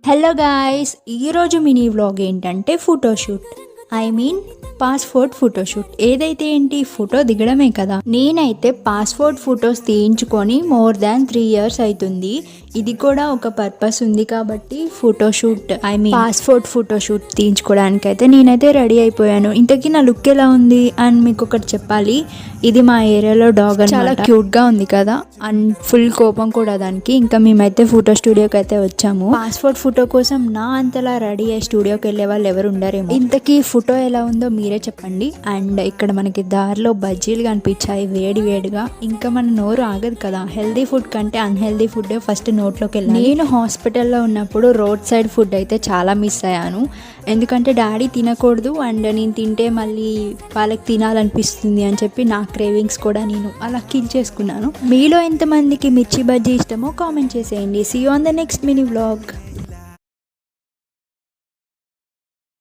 Hello guys, ఈరోజు mini vlog ఏంటంటే photoshoot. Passport photoshoot. ఏదైతే ఏంటి, ఫోటో దిగడమే కదా. నేనైతే పాస్పోర్ట్ ఫొటోస్ తీయించుకొని మోర్ దాన్ 3 years అవుతుంది. ఇది కూడా ఒక పర్పస్ ఉంది కాబట్టి ఫోటోషూట్ పాస్పోర్ట్ ఫోటోషూట్ తీయించుకోవడానికి అయితే నేనైతే రెడీ అయిపోయాను. ఇంతకీ నా లుక్ ఎలా ఉంది అండ్ మీకు ఒకటి చెప్పాలి, ఇది మా ఏరియాలో డాగ్ చాలా క్యూట్గా ఉంది కదా, అండ్ ఫుల్ కోపం కూడా దానికి. ఇంకా మేమైతే ఫోటో స్టూడియోకి అయితే వచ్చాము. పాస్పోర్ట్ ఫోటో కోసం నా అంతలా రెడీ అయ్యి స్టూడియోకి వెళ్ళే వాళ్ళు ఎవరు ఉండరేమో. ఇంతకీ ఫోటో ఎలా ఉందో మీరే చెప్పండి. అండ్ ఇక్కడ మనకి దారిలో బజ్జీలు కనిపించాయి వేడి వేడిగా. ఇంకా మన నోరు ఆగదు కదా, హెల్దీ ఫుడ్ కంటే అన్హెల్దీ ఫుడ్ ఫస్ట్ నోట్లోకి వెళ్ళాను. నేను హాస్పిటల్లో ఉన్నప్పుడు రోడ్ సైడ్ ఫుడ్ అయితే చాలా మిస్ అయ్యాను. ఎందుకంటే డాడీ తినకూడదు అండ్ నేను తింటే మళ్ళీ వాళ్ళకి తినాలనిపిస్తుంది అని చెప్పి నా క్రేవింగ్స్ కూడా నేను అలా కిల్ చేసుకున్నాను. మీలో ఎంతమందికి మిర్చి బజ్జీ ఇష్టమో కామెంట్ చేసేయండి. See you on the next mini vlog.